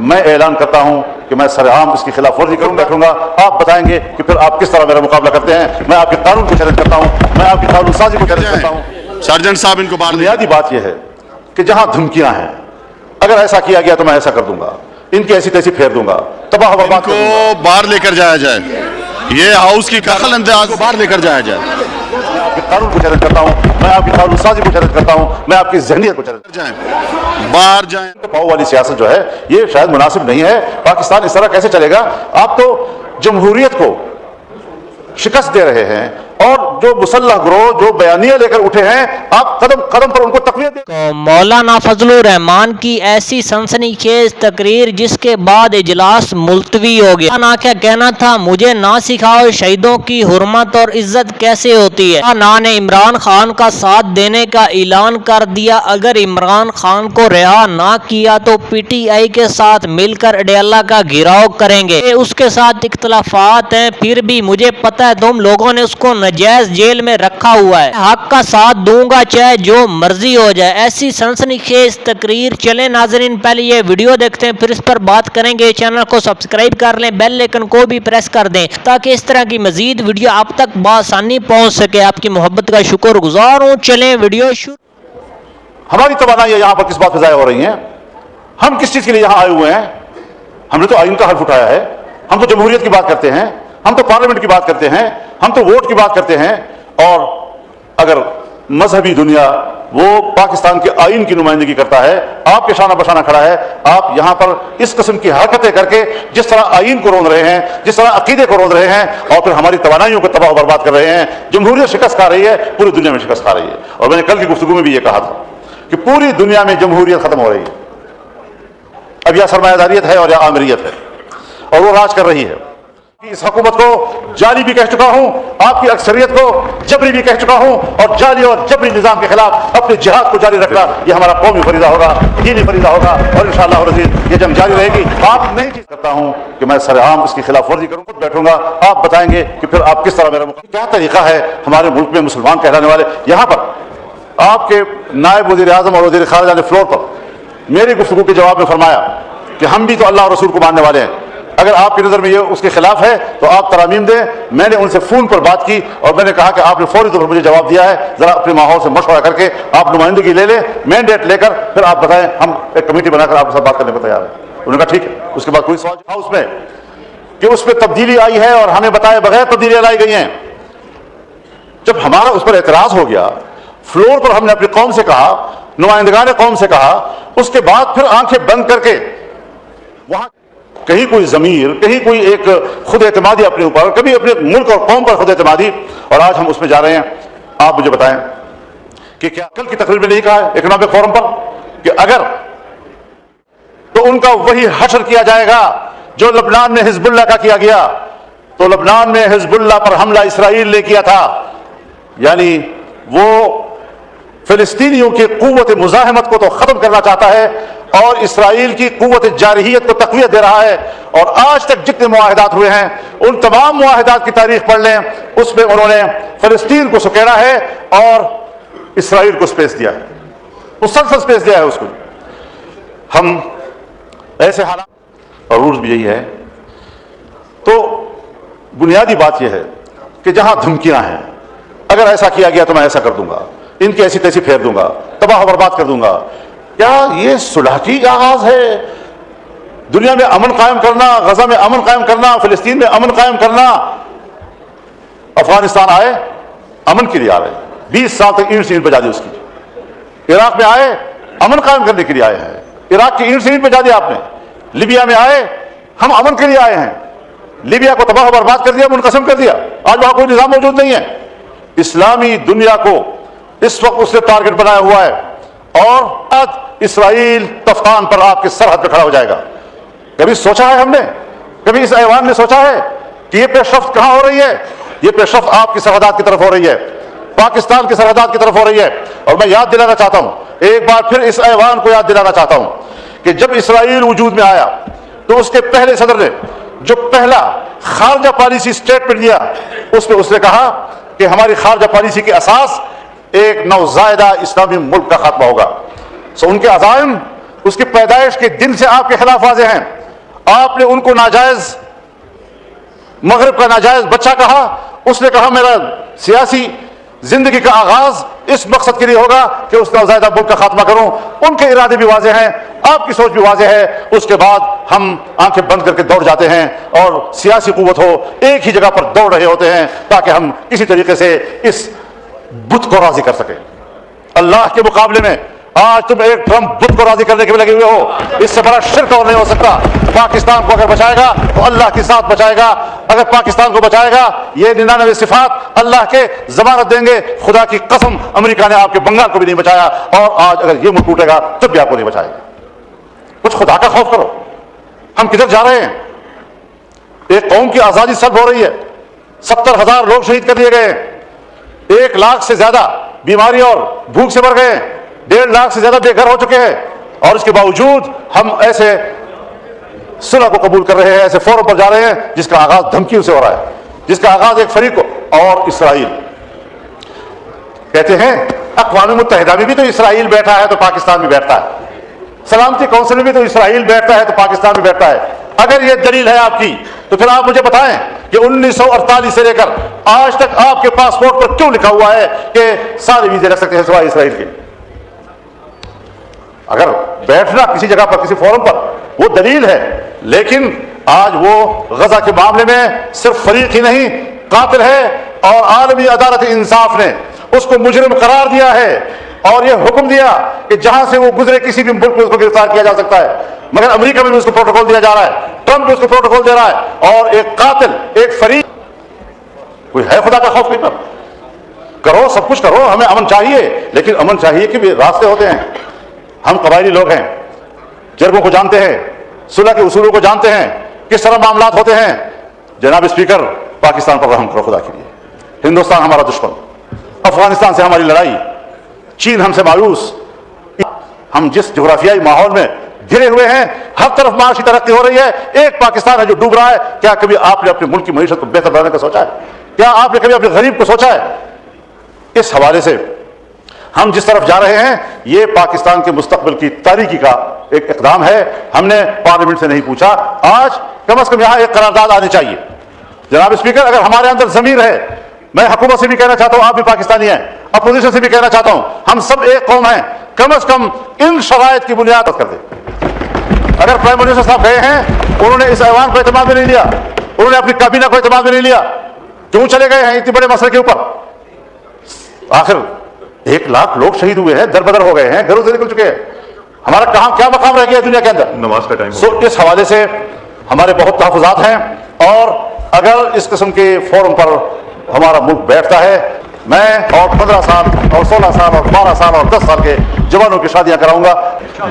میں اعلان کرتا ہوں کہ میں سرعام اس کی خلاف ورزی کروں بیٹھوں گا. آپ بتائیں گے کہ پھر آپ کس طرح میرا مقابلہ کرتے ہیں. میں آپ کے قانون کو چیلنج کرتا ہوں, میں آپ کی قانون سازی کو چیلنج کرتا ہوں. سرجن صاحب ان کو باہر. بنیادی بات یہ ہے کہ جہاں دھمکیاں ہیں, اگر ایسا کیا گیا تو میں ایسا کر دوں گا, ان کی ایسی تیسی پھیر دوں گا, تباہ و برباد کر دوں گا. کو باہر لے کر جایا جائے, یہ ہاؤس کی دخل انداز کو باہر لے کر جایا جائے. میں آپ کے قانون کو چیلنج کرتا ہوں, میں آپ کی قانون سازی کو چیلنج کرتا ہوں, میں آپ کی ذہنیت کو چیلنج کرتا جائیں باہر جائیں. پاؤ والی سیاست جو ہے یہ شاید مناسب نہیں ہے. پاکستان اس طرح کیسے چلے گا؟ آپ تو جمہوریت کو شکست دے رہے ہیں, اور جو مسلح گروہ جو بیانیہ لے کر اٹھے ہیں, آپ قدم قدم پر ان کو تقویت دیں. مولانا فضل الرحمان کی ایسی سنسنی خیز تقریر جس کے بعد اجلاس ملتوی ہو گیا. نا کیا کہنا تھا, مجھے نہ سکھاؤ شہیدوں کی حرمت اور عزت کیسے ہوتی ہے. نا نے عمران خان کا ساتھ دینے کا اعلان کر دیا. اگر عمران خان کو رہا نہ کیا تو پی ٹی آئی کے ساتھ مل کر اڈیالہ کا گھیراؤ کریں گے. اس کے ساتھ اختلافات ہیں, پھر بھی مجھے پتہ ہے تم لوگوں نے اس کو نجائز جیل میں رکھا ہوا ہے. حق کا ساتھ دوں گا چاہے جو مرضی ہو جائے. ایسی سنسنی خیز تقریر. چلیں ناظرین پہلے یہ ویڈیو دیکھتے ہیں, پھر اس پر بات کریں گے. چینل کو سبسکرائب کر لیں, بیل آئیکن کو بھی پریس کر دیں تاکہ اس طرح کی مزید ویڈیو آپ تک بآسانی پہنچ سکے. آپ کی محبت کا شکر گزار ہوں. چلیں ویڈیو شروع. ہماری توانائی یہاں پر کس بات پہ ضائع ہو رہی ہیں؟ ہم کس چیز کے لیے یہاں آئے ہوئے ہیں؟ ہم نے تو آئین کا حلف اٹھایا ہے, ہم تو جمہوریت کی بات کرتے ہیں, ہم تو پارلیمنٹ کی بات کرتے ہیں, ہم تو ووٹ کی بات کرتے ہیں. اور اگر مذہبی دنیا وہ پاکستان کے آئین کی نمائندگی کرتا ہے, آپ کے شانہ بشانہ کھڑا ہے, آپ یہاں پر اس قسم کی حرکتیں کر کے جس طرح آئین کو روند رہے ہیں, جس طرح عقیدے کو روند رہے ہیں, اور پھر ہماری توانائیوں کو تباہ و برباد کر رہے ہیں. جمہوریت شکست کھا رہی ہے, پوری دنیا میں شکست کھا رہی ہے. اور میں نے کل کی گفتگو میں بھی یہ کہا تھا کہ پوری دنیا میں جمہوریت ختم ہو رہی ہے. اب یا سرمایہ داریت ہے اور یا آمریت ہے, اور وہ راج کر رہی ہے. اس حکومت کو جعلی بھی کہہ چکا ہوں, آپ کی اکثریت کو جبری بھی کہہ چکا ہوں, اور جعلی اور جبری نظام کے خلاف اپنے جہاد کو جاری رکھنا یہ ہمارا قومی فریضہ ہوگا, دینی فریضہ ہوگا, اور انشاءاللہ العزیز یہ جنگ جاری رہے گی. آپ نہیں چیز کرتا ہوں کہ میں سرعام اس کی خلاف ورزی کروں, خود بیٹھوں گا, آپ بتائیں گے کہ پھر آپ کس طرح میرا کیا طریقہ ہے. ہمارے ملک میں مسلمان کہلانے والے یہاں پر آپ کے نائب وزیر اعظم اور وزیر خارجہ نے فلور پر میری گفتگو کے جواب میں فرمایا کہ ہم بھی تو اللہ اور رسول کو ماننے والے ہیں, اگر آپ کی نظر میں یہ اس کے خلاف ہے تو آپ ترامیم دیں. میں نے ان سے فون پر بات کی اور میں نے کہا کہ آپ نے فوری طور پر مجھے جواب دیا ہے, ذرا اپنے ماحول سے مشورہ کر کے آپ نمائندگی لے لیں, مینڈیٹ لے کر پھر آپ بتائیں, ہم ایک کمیٹی بنا کر آپ کے ساتھ بات کرنے کو تیار ہیں. انہوں نے کہا ٹھیک ہے. اس کے بعد کوئی سوال تھا اس میں کہ اس پہ تبدیلی آئی ہے اور ہمیں بتائے بغیر تبدیلیاں لائی گئی ہیں. جب ہمارا اس پر اعتراض ہو گیا, فلور پر ہم نے اپنی قوم سے کہا, نمائندگان قوم سے کہا, اس کے بعد پھر آنکھیں بند کر کے وہاں کہیں کوئی ضمیر, کہیں کوئی ایک خود اعتمادی اپنے اوپر, کبھی اپنے ملک اور قوم پر خود اعتمادی, اور آج ہم اس میں جا رہے ہیں. آپ مجھے بتائیں کہ کیا کل کی تقریر میں نہیں کہا ہے اکنامک فورم پر کہ اگر تو ان کا وہی حشر کیا جائے گا جو لبنان میں حزب اللہ کا کیا گیا. تو لبنان میں حزب اللہ پر حملہ اسرائیل نے کیا تھا, یعنی وہ فلسطینیوں کی قوت مزاحمت کو تو ختم کرنا چاہتا ہے اور اسرائیل کی قوت جارحیت کو تقویت دے رہا ہے. اور آج تک جتنے معاہدات ہوئے ہیں ان تمام معاہدات کی تاریخ پڑھ لیں, اس میں انہوں نے فلسطین کو سکیڑا ہے اور اسرائیل کو سپیس دیا ہے, مسلسل سپیس دیا ہے اس کو. ہم ایسے حالات, اور روز بھی یہی ہے. تو بنیادی بات یہ ہے کہ جہاں دھمکیاں ہیں, اگر ایسا کیا گیا تو میں ایسا کر دوں گا, ان کی ایسی تیسی پھیر دوں گا, تباہ و برباد کر دوں گا. کیا یہ صلح کی آغاز ہے؟ دنیا میں امن قائم کرنا, غزہ میں امن قائم کرنا, فلسطین میں امن قائم کرنا. افغانستان آئے امن کے لیے آ رہے, 20 سال تک اینٹ سے اینٹ بجا دی اس کی. عراق میں آئے امن قائم کرنے کے لیے آئے ہیں, عراق کی اینٹ سے اینٹ بجا دیا آپ نے. لیبیا میں آئے ہم امن کے لیے آئے ہیں, لیبیا کو تباہ و برباد کر دیا, منقسم کر دیا, آج وہاں کوئی نظام موجود نہیں ہے. اسلامی دنیا کو اس وقت اس نے ٹارگٹ بنایا ہوا ہے, اور آج اسرائیل تفتان پر آپ کے سرحد پہ کھڑا ہو جائے گا. کبھی سوچا ہے ہم نے, کبھی اس ایوان نے سوچا ہے کہ یہ پیش رفت کہاں ہو رہی ہے؟ یہ پیش رفت آپ کی سرحدات کی طرف ہو رہی ہے, پاکستان کی سرحدات کی طرف ہو رہی ہے. اور میں یاد دلانا چاہتا ہوں, ایک بار پھر اس ایوان کو یاد دلانا چاہتا ہوں کہ جب اسرائیل وجود میں آیا تو اس کے پہلے صدر نے جو پہلا خارجہ پالیسی اسٹیٹمنٹ دیا, اس میں اس نے کہا کہ ہماری خارجہ پالیسی کی اساس ایک نوزائیدہ اسلامی ملک کا خاتمہ ہوگا. سو ان کے عزائم اس کی پیدائش کے دن سے آپ کے خلاف واضح ہیں. آپ نے ان کو ناجائز مغرب کا ناجائز بچہ کہا. اس نے کہا میرا سیاسی زندگی کا آغاز اس مقصد کے لیے ہوگا کہ اس نوزائیدہ ملک کا خاتمہ کروں. ان کے ارادے بھی واضح ہیں, آپ کی سوچ بھی واضح ہے. اس کے بعد ہم آنکھیں بند کر کے دوڑ جاتے ہیں اور سیاسی قوت ہو ایک ہی جگہ پر دوڑ رہے ہوتے ہیں تاکہ ہم کسی طریقے سے اس بت کو راضی کر سکیں. اللہ کے مقابلے میں آج تم ایک ٹرمپ بت کو راضی کرنے کے لگے ہوئے ہو. اس سے بڑا شرک اور نہیں ہو سکتا. پاکستان کو اگر بچائے گا تو اللہ کے ساتھ بچائے گا. اگر پاکستان کو بچائے گا یہ 99 صفات اللہ کے ضمانت دیں گے. خدا کی قسم امریکہ نے آپ کے بنگال کو بھی نہیں بچایا, اور آج اگر یہ ملک ٹوٹے گا تب بھی آپ کو نہیں بچائے گا. کچھ خدا کا خوف کرو. ہم کدھر جا رہے ہیں؟ ایک قوم کی آزادی سلب ہو رہی ہے. 70,000 لوگ شہید کر دیے گئے, 1 لاکھ سے زیادہ بیماری اور بھوک سے مر گئے, 1.5 لاکھ سے زیادہ بے گھر ہو چکے ہیں. اور اس کے باوجود ہم ایسے صلح کو قبول کر رہے ہیں, ایسے فورم پر جا رہے ہیں جس کا آغاز دھمکیوں سے ہو رہا ہے, جس کا آغاز ایک فریق اور اسرائیل. کہتے ہیں اقوام متحدہ میں بھی تو اسرائیل بیٹھا ہے تو پاکستان بھی بیٹھتا ہے, سلامتی کونسل میں بھی تو اسرائیل بیٹھتا ہے تو پاکستان بھی بیٹھتا ہے. اگر یہ دلیل ہے آپ کی تو پھر آپ مجھے بتائیں کہ 1948 سے لے کر آج تک آپ کے پاسپورٹ پر کیوں لکھا ہوا ہے کہ سارے ویزے لگ سکتے ہیں سوائے اسرائیل کے؟ اگر بیٹھنا کسی جگہ پر کسی فورم پر وہ دلیل ہے, لیکن آج وہ غزہ کے معاملے میں صرف فریق ہی نہیں قاتل ہے, اور عالمی عدالت انصاف نے اس کو مجرم قرار دیا ہے اور یہ حکم دیا کہ جہاں سے وہ گزرے کسی بھی ملک میں اس کو گرفتار کیا جا سکتا ہے. مگر امریکہ میں بھی اس کو پروٹوکول دیا جا رہا ہے, ٹرمپ بھی اس کو پروٹوکول دے رہا ہے, اور ایک قاتل ایک فریق. کوئی ہے خدا کا خوف نہیں پر؟ کرو سب کچھ کرو, ہمیں امن چاہیے, لیکن امن چاہیے کہ بھی راستے ہوتے ہیں. ہم قبائلی لوگ ہیں, جرگوں کو جانتے ہیں, صلح کے اصولوں کو جانتے ہیں, کس طرح معاملات ہوتے ہیں. جناب اسپیکر, پاکستان پر رحم کرو خدا کے لیے. ہندوستان ہمارا دشمن, افغانستان سے ہماری لڑائی, چین ہم سے مایوس. ہم جس جغرافیائی ماحول میں گھرے ہوئے ہیں, ہر طرف معاشی ترقی ہو رہی ہے, ایک پاکستان ہے جو ڈوب رہا ہے. کیا کبھی آپ نے اپنے ملک کی معیشت کو بہتر بنانے کا سوچا ہے؟ کیا آپ نے کبھی اپنے غریب کو سوچا ہے؟ اس حوالے سے ہم جس طرف جا رہے ہیں یہ پاکستان کے مستقبل کی تاریکی کا ایک اقدام ہے. ہم نے پارلیمنٹ سے نہیں پوچھا, آج کم از کم یہاں ایک قرارداد آنی چاہیے. جناب اسپیکر, اگر ہمارے اندر ضمیر ہے, میں حکومت سے بھی کہنا چاہتا ہوں آپ بھی پاکستانی ہیں, اپوزیشن سے بھی کہنا چاہتا ہوں ہم سب ایک قوم ہیں, کم از کم ان شرائط کی بنیاد پر کر دیں. اگر پرائم منسٹر صاحب گئے ہیں, انہوں نے اس ایوان کو اعتماد میں نہیں لیا, انہوں نے اپنی کابینہ کو اعتماد میں نہیں لیا, کیوں چلے گئے ہیں اتنے بڑے مسئلے کے اوپر؟ آخر 1 لاکھ لوگ شہید ہوئے ہیں, در بدر ہو گئے ہیں, گھروں سے نکل چکے ہیں. ہمارا کہاں کیا مقام رہ گیا دنیا کے اندر؟ نماز کا ٹائم. اس حوالے سے ہمارے بہت تحفظات ہیں, اور اگر اس قسم کے فورم پر ہمارا ملک بیٹھتا ہے, میں اور 15 سال اور 16 سال اور 12 سال اور 10 سال کے جوانوں کی شادیاں کراؤں گا.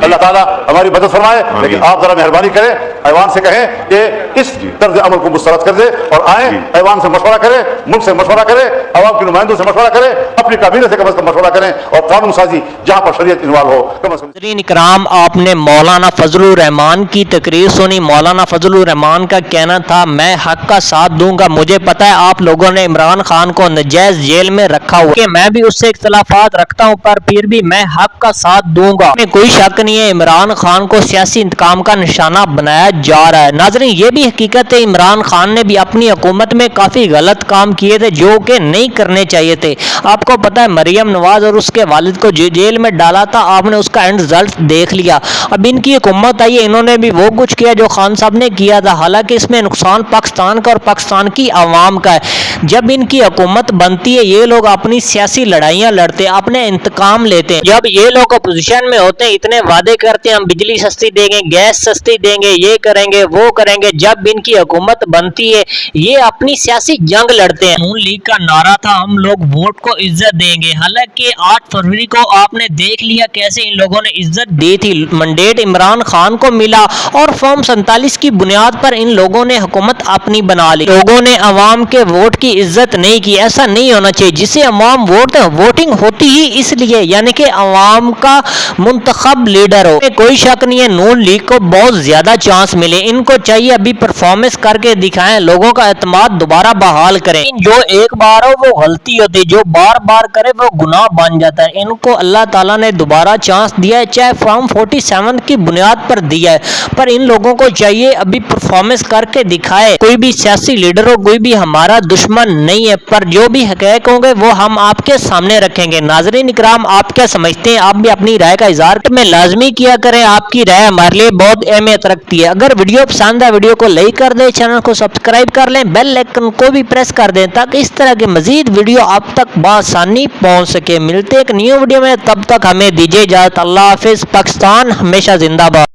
اللہ تعالیٰ ہماری مدد فرمائے, لیکن آپ ذرا مہربانی کریں, ایوان سے کہیں کہ اس طرز عمل کو مسترد کر دے, اور آئیں ایوان سے مشورہ کریں, ملک سے مشورہ کریں, عوام کے نمائندوں سے مشورہ کریں, اپنی کابینہ سے کم از کم مشورہ کریں, اور قانون سازی جہاں پر شریعت انوالو ہو کم از کم. ناظرین اکرام, آپ نے مولانا فضل الرحمان کی تقریر سنی. مولانا فضل الرحمان کا کہنا تھا میں حق کا ساتھ دوں گا. مجھے پتا ہے آپ لوگوں نے عمران خان کو نجائز جیل میں رکھا ہوا کہ میں بھی اس سے اختلافات رکھتا ہوں, پر پھر بھی میں حق کا ساتھ دوں گا. میں کوئی شک نہیں ہے عمران خان کو سیاسی انتقام کا نشانہ بنایا جا رہا ہے. ناظرین, یہ بھی حقیقت ہے عمران خان نے بھی اپنی حکومت میں کافی غلط کام کیے تھے جو کہ نہیں کرنے چاہیے تھے. آپ کو پتا ہے مریم نواز اور اس کے والد کو جیل میں ڈالا تھا, آپ نے اس کا اینڈ رزلٹ دیکھ لیا. اب ان کی حکومت آئی, انہوں نے بھی وہ کچھ کیا جو خان صاحب نے کیا تھا, حالانکہ اس میں نقصان پاکستان کا اور پاکستان کی عوام کا ہے. جب ان کی حکومت بنتی ہے یہ لوگ اپنی سیاسی لڑائیاں لڑتے ہیں, اپنے انتقام لیتے ہیں. جب یہ لوگ اپوزیشن میں ہوتے ہیں اتنے وعدے کرتے ہیں ہم بجلی سستی دیں گے, گیس سستی دیں گے, یہ کریں گے وہ کریں گے. جب ان کی حکومت بنتی ہے یہ اپنی سیاسی جنگ لڑتے ہیں. نون لیگ کا نعرہ تھا ہم لوگ ووٹ کو عزت دیں گے, حالانکہ 8 فروری کو آپ نے دیکھ لیا کیسے ان لوگوں نے عزت دی تھی. منڈیٹ عمران خان کو ملا اور فارم 47 کی بنیاد پر ان لوگوں نے حکومت اپنی بنا لی. لوگوں نے عوام کے ووٹ کی عزت نہیں کی. ایسا نہیں ہونا چاہیے. جسے عوام ووٹ ووٹنگ ہوتی ہی اس لیے یعنی کہ عوام عوام کا منتخب لیڈر ہو. کوئی شک نہیں ہے نون لیگ کو بہت زیادہ چانس ملے. ان کو چاہیے ابھی پرفارمنس کر کے دکھائیں, لوگوں کا اعتماد دوبارہ بحال کریں. جو ایک بار ہو وہ غلطی ہوتی, جو بار بار کرے وہ گناہ بن جاتا ہے. ان کو اللہ تعالیٰ نے دوبارہ چانس دیا ہے, چاہے فارم 47 کی بنیاد پر دیا ہے, پر ان لوگوں کو چاہیے ابھی پرفارمنس کر کے دکھائے. کوئی بھی سیاسی لیڈر ہو, کوئی بھی ہمارا دشمن نہیں ہے, پر جو بھی حقائق ہوں گے وہ ہم آپ کے سامنے رکھیں گے. ناظرین اکرام, آپ کیا سمجھتے ہیں؟ آپ بھی اپنی رائے کا اظہار میں لازمی کیا کریں. آپ کی رائے ہمارے لیے بہت اہمیت رکھتی ہے. اگر ویڈیو پسند ہے ویڈیو کو لائک کر دیں, چینل کو سبسکرائب کر لیں, بیل آئکن کو بھی پریس کر دیں تاکہ اس طرح کے مزید ویڈیو آپ تک بآسانی پہنچ سکے. ملتے ایک نیو ویڈیو میں, تب تک ہمیں دیجیے اجازت. اللہ حافظ. پاکستان ہمیشہ زندہ باد.